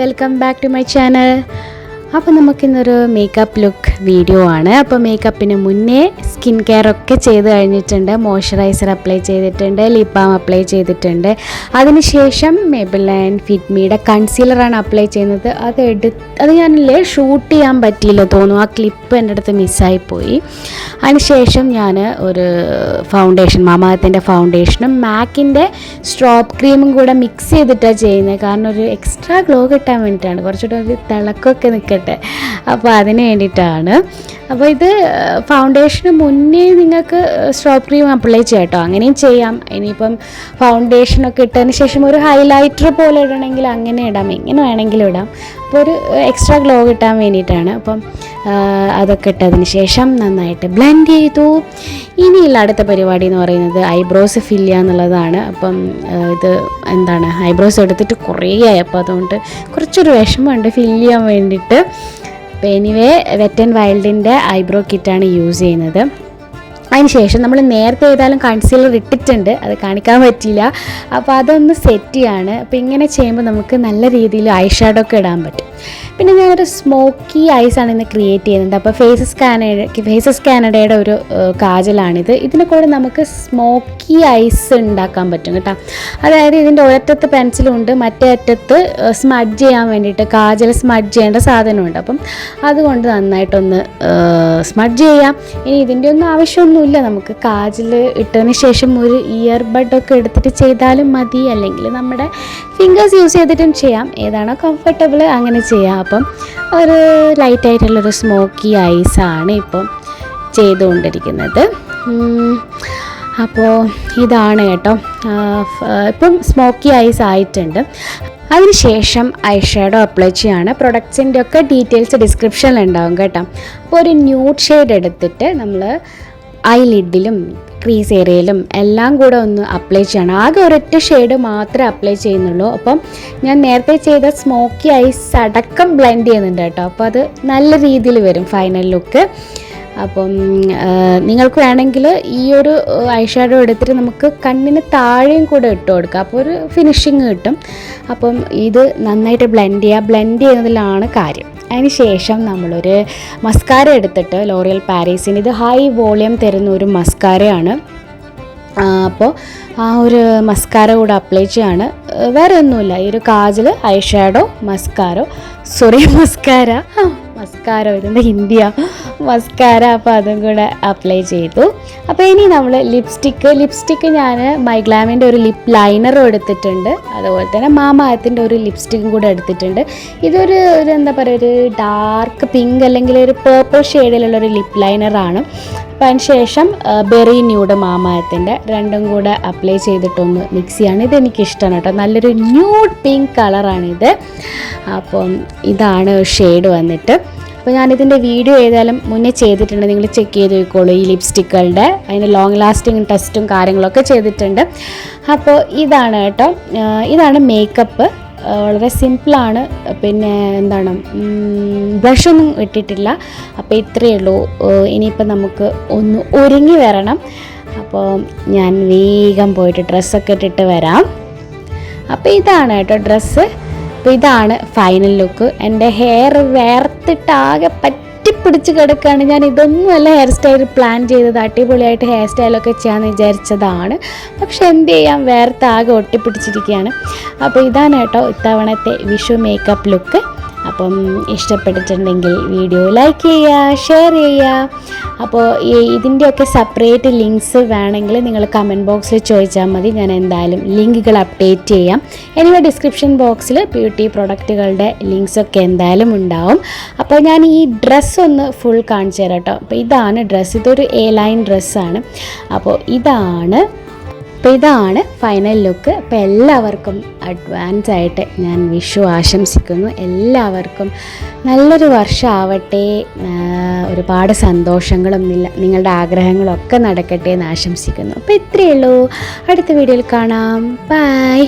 Welcome back to my channel. അപ്പോൾ നമുക്കിന്നൊരു makeup look video ആണ്. അപ്പോൾ മേക്കപ്പിന് മുന്നേ സ്കിൻ കെയർ ഒക്കെ ചെയ്ത് കഴിഞ്ഞിട്ടുണ്ട്. മോയ്സ്ചറൈസർ അപ്ലൈ ചെയ്തിട്ടുണ്ട്, ലിപ് ബാം അപ്ലൈ ചെയ്തിട്ടുണ്ട്. അതിനുശേഷം മേബിലൈൻ ഫിറ്റ്മിയുടെ കൺസീലറാണ് അപ്ലൈ ചെയ്യുന്നത്. അത് ഞാനില്ലേ ഷൂട്ട് ചെയ്യാൻ പറ്റിയില്ല തോന്നുന്നു, ആ ക്ലിപ്പ് എൻ്റെ അടുത്ത് മിസ്സായിപ്പോയി. അതിനുശേഷം ഞാൻ ഒരു ഫൗണ്ടേഷൻ, മമാഅർത്തിൻ്റെ ഫൗണ്ടേഷനും മാക്കിൻ്റെ സ്ട്രോബ് ക്രീമും കൂടെ മിക്സ് ചെയ്തിട്ടാണ് ചെയ്യുന്നത്. കാരണം ഒരു എക്സ്ട്രാ ഗ്ലോ കിട്ടാൻ വേണ്ടിയിട്ടാണ്, കുറച്ചുകൂടെ ഒരു തിളക്കമൊക്കെ നിൽക്കട്ടെ, അപ്പോൾ അതിന് വേണ്ടിയിട്ടാണ്. അപ്പോൾ ഇത് ഫൗണ്ടേഷന് മുന്നേ നിങ്ങൾക്ക് സ്ട്രോബ് ക്രീം അപ്ലൈ ചെയ്യാം കേട്ടോ, അങ്ങനെയും ചെയ്യാം. ഇനിയിപ്പം ഫൗണ്ടേഷനൊക്കെ ഇട്ടതിന് ശേഷം ഒരു ഹൈലൈറ്റർ പോലെ ഇടണമെങ്കിൽ അങ്ങനെ ഇടാം, എങ്ങനെ വേണമെങ്കിലും ഇടാം. അപ്പോൾ ഒരു എക്സ്ട്രാ ഗ്ലോ കിട്ടാൻ വേണ്ടിയിട്ടാണ്. അപ്പം അതൊക്കെ ഇട്ടതിന് ശേഷം നന്നായിട്ട് ബ്ലെൻഡ് ചെയ്തു. ഇനിയുള്ള അടുത്ത പരിപാടി എന്ന് പറയുന്നത് ഐബ്രോസ് ഫില്ല് ചെയ്യുക എന്നുള്ളതാണ്. അപ്പം ഇത് എന്താണ്, ഐബ്രോസ് എടുത്തിട്ട് കുറേ ആയി, അപ്പോൾ അതുകൊണ്ട് കുറച്ചൊരു വിഷമമുണ്ട് ഫില്ല് ചെയ്യാൻ വേണ്ടിയിട്ട്. അപ്പോൾ എനിവേ വെറ്റ് ആൻഡ് വൈൽഡിൻ്റെ ഐബ്രോ കിറ്റാണ് യൂസ് ചെയ്യുന്നത്. അതിനുശേഷം നമ്മൾ നേരത്തെ ഏതായാലും കൺസീലർ ഇട്ടിട്ടുണ്ട്, അത് കാണിക്കാൻ പറ്റിയില്ല. അപ്പോൾ അതൊന്ന് സെറ്റ് ചെയ്യാണ്. അപ്പോൾ ഇങ്ങനെ ചെയ്യുമ്പോൾ നമുക്ക് നല്ല രീതിയിൽ ഐഷാഡോ ഒക്കെ ഇടാൻ പറ്റും. പിന്നെ ഞാനൊരു സ്മോക്കി ഐസാണ് ഇന്ന് ക്രിയേറ്റ് ചെയ്യുന്നത്. അപ്പോൾ ഫേസസ്കാനഡയുടെ ഒരു കാജലാണിത്. ഇതിനെ കൂടെ നമുക്ക് സ്മോക്കി ഐസ് ഉണ്ടാക്കാൻ പറ്റും കേട്ടോ. അതായത് ഇതിൻ്റെ ഒരറ്റത്ത് പെൻസിലുണ്ട്, മറ്റേ അറ്റത്ത് സ്മഡ്ജ് ചെയ്യാൻ വേണ്ടിയിട്ട് കാജൽ സ്മഡ്ജ് ചെയ്യേണ്ട സാധനമുണ്ട്. അപ്പം അതുകൊണ്ട് നന്നായിട്ടൊന്ന് സ്മഡ്ജ് ചെയ്യാം. ഇനി ഇതിൻ്റെ ഒന്നും ആവശ്യമൊന്നുമില്ല, നമുക്ക് കാജൽ ഇട്ടതിന് ശേഷം ഒരു ഇയർ ബഡൊക്കെ എടുത്തിട്ട് ചെയ്താലും മതി, അല്ലെങ്കിൽ നമ്മുടെ ഫിംഗേഴ്സ് യൂസ് ചെയ്തിട്ടും ചെയ്യാം, ഏതാണോ കംഫർട്ടബിൾ അങ്ങനെ ചെയ്യാം. അപ്പം ഒരു ലൈറ്റായിട്ടുള്ളൊരു സ്മോക്കി ഐസാണ് ഇപ്പം ചെയ്തുകൊണ്ടിരിക്കുന്നത്. അപ്പോൾ ഇതാണ് കേട്ടോ, ഇപ്പം സ്മോക്കി ഐസ് ആയിട്ടുണ്ട്. അതിനുശേഷം ഐഷാഡോ അപ്ലൈ ചെയ്യാണ്. പ്രൊഡക്ട്സിൻ്റെ ഒക്കെ ഡീറ്റെയിൽസ് ഡിസ്ക്രിപ്ഷനിൽ ഉണ്ടാവും കേട്ടോ. അപ്പോൾ ഒരു ന്യൂഡ് ഷെയ്ഡ് എടുത്തിട്ട് നമ്മൾ ഐലിഡിലും ക്രീസ് ഏരിയയിലും എല്ലാം കൂടെ ഒന്ന് അപ്ലൈ ചെയ്യണം. ആകെ ഒരൊറ്റ ഷെയ്ഡ് മാത്രമേ അപ്ലൈ ചെയ്യുന്നുള്ളൂ. അപ്പം ഞാൻ നേരത്തെ ചെയ്ത സ്മോക്കി ഐസ് അടക്കം ബ്ലെൻഡ് ചെയ്യുന്നുണ്ട് കേട്ടോ. അപ്പോൾ അത് നല്ല രീതിയിൽ വരും ഫൈനൽ ലുക്ക്. അപ്പം നിങ്ങൾക്ക് വേണമെങ്കിൽ ഈ ഒരു ഐഷാഡോ എടുത്തിട്ട് നമുക്ക് കണ്ണിന് താഴെയും കൂടെ ഇട്ട് കൊടുക്കാം, അപ്പോൾ ഒരു ഫിനിഷിങ് കിട്ടും. അപ്പം ഇത് നന്നായിട്ട് ബ്ലെൻഡ് ചെയ്യുന്നതിലാണ് കാര്യം. അതിന് ശേഷം നമ്മളൊരു മസ്കാര എടുത്തിട്ട് ലോറിയൽ പാരീസിന്, ഇത് ഹൈ വോളിയം തരുന്ന ഒരു മസ്കാരയാണ്. അപ്പോൾ ആ ഒരു മസ്കാര കൂടെ അപ്ലൈ ചെയ്യാണ്. വേറെ ഒന്നുമില്ല, ഈ ഒരു കാജൽ, ഐഷാഡോ, മസ്കാര ഇതെന്താ ഹിന്ദിയാ, മസ്കാര. അപ്പോൾ അതും കൂടെ അപ്ലൈ ചെയ്തു. അപ്പോൾ ഇനി നമ്മൾ ലിപ്സ്റ്റിക്ക് ഞാൻ മൈഗ്ലാമിൻ്റെ ഒരു ലിപ് ലൈനറും എടുത്തിട്ടുണ്ട്, അതുപോലെ തന്നെ മാമാഅർത്തിൻ്റെ ഒരു ലിപ്സ്റ്റിക്കും കൂടെ എടുത്തിട്ടുണ്ട്. ഇതൊരു എന്താ പറയുക, ഒരു ഡാർക്ക് പിങ്ക് അല്ലെങ്കിൽ ഒരു പേർപ്പിൾ ഷെയ്ഡിലുള്ളൊരു ലിപ് ലൈനറാണ്. അപ്പോൾ അതിന് ശേഷം ബെറി ന്യൂഡ് മാമാഅർത്തിൻ്റെ രണ്ടും കൂടെ അപ്ലൈ ചെയ്തിട്ടൊന്ന് മിക്സ് ചെയ്യാണ്. ഇതെനിക്കിഷ്ടമാണ് കേട്ടോ, നല്ലൊരു ന്യൂഡ് പിങ്ക് കളറാണിത്. അപ്പം ഇതാണ് ഷെയ്ഡ് വന്നിട്ട്. അപ്പോൾ ഞാനിതിൻ്റെ വീഡിയോ ഏതായാലും മുന്നേ ചെയ്തിട്ടുണ്ട്, നിങ്ങൾ ചെക്ക് ചെയ്ത് നോക്കിക്കോളൂ. ഈ ലിപ്സ്റ്റിക്കുകളുടെ അതിന് ലോങ് ലാസ്റ്റിംഗ് ടെസ്റ്റും കാര്യങ്ങളൊക്കെ ചെയ്തിട്ടുണ്ട്. അപ്പോൾ ഇതാണ് കേട്ടോ, ഇതാണ് മേക്കപ്പ്. വളരെ സിമ്പിളാണ്. പിന്നെ എന്താണ്, ബ്ലഷൊന്നും ഇട്ടിട്ടില്ല. അപ്പോൾ ഇത്രയേ ഉള്ളൂ. ഇനിയിപ്പോൾ നമുക്ക് ഒന്ന് ഒരുങ്ങി വരണം. അപ്പോൾ ഞാൻ വേഗം പോയിട്ട് ഡ്രസ്സൊക്കെ ഇട്ടിട്ട് വരാം. അപ്പോൾ ഇതാണ് കേട്ടോ ഡ്രസ്സ്. അപ്പോൾ ഇതാണ് ഫൈനൽ ലുക്ക്. എൻ്റെ ഹെയർ വേർത്തിട്ടാകെ പറ്റിപ്പിടിച്ച് കിടക്കുകയാണ്. ഞാൻ ഇതൊന്നുമല്ല ഹെയർ സ്റ്റൈൽ പ്ലാൻ ചെയ്തത്, അടിപൊളിയായിട്ട് ഹെയർ സ്റ്റൈലൊക്കെ ചെയ്യാമെന്ന് വിചാരിച്ചതാണ്. പക്ഷെ എന്ത് ചെയ്യാം, വേർത്താകെ ഒട്ടിപ്പിടിച്ചിരിക്കുകയാണ്. അപ്പോൾ ഇതാണ് കേട്ടോ ഇത്തവണത്തെ വിഷു മേക്കപ്പ് ലുക്ക്. അപ്പം ഇഷ്ടപ്പെട്ടിട്ടുണ്ടെങ്കിൽ വീഡിയോ ലൈക്ക് ചെയ്യുക, ഷെയർ ചെയ്യുക. അപ്പോൾ ഇതിൻ്റെയൊക്കെ സെപ്പറേറ്റ് ലിങ്ക്സ് വേണമെങ്കിൽ നിങ്ങൾ കമൻറ്റ് ബോക്സിൽ ചോദിച്ചാൽ മതി, ഞാൻ എന്തായാലും ലിങ്കുകൾ അപ്ഡേറ്റ് ചെയ്യാം. എനിവേ ഡിസ്ക്രിപ്ഷൻ ബോക്സിൽ ബ്യൂട്ടി പ്രൊഡക്റ്റുകളുടെ ലിങ്ക്സൊക്കെ എന്തായാലും ഉണ്ടാവും. അപ്പോൾ ഞാൻ ഈ ഡ്രസ്സ് ഒന്ന് ഫുൾ കാണിച്ചു തരാം കേട്ടോ. അപ്പോൾ ഇതാണ് ഡ്രസ്സ്, ഇതൊരു A-ലൈൻ ഡ്രസ്സാണ്. അപ്പോൾ ഇതാണ് ഫൈനൽ ലുക്ക്. അപ്പോൾ എല്ലാവർക്കും അഡ്വാൻസ് ആയിട്ട് ഞാൻ വിഷു ആശംസിക്കുന്നു. എല്ലാവർക്കും നല്ലൊരു വർഷം ആവട്ടെ, ഒരുപാട് സന്തോഷങ്ങളും നിങ്ങളുടെ ആഗ്രഹങ്ങളൊക്കെ നടക്കട്ടെ എന്ന് ആശംസിക്കുന്നു. അപ്പോൾ ഇത്രയേ ഉള്ളൂ, അടുത്ത വീഡിയോയിൽ കാണാം. ബൈ.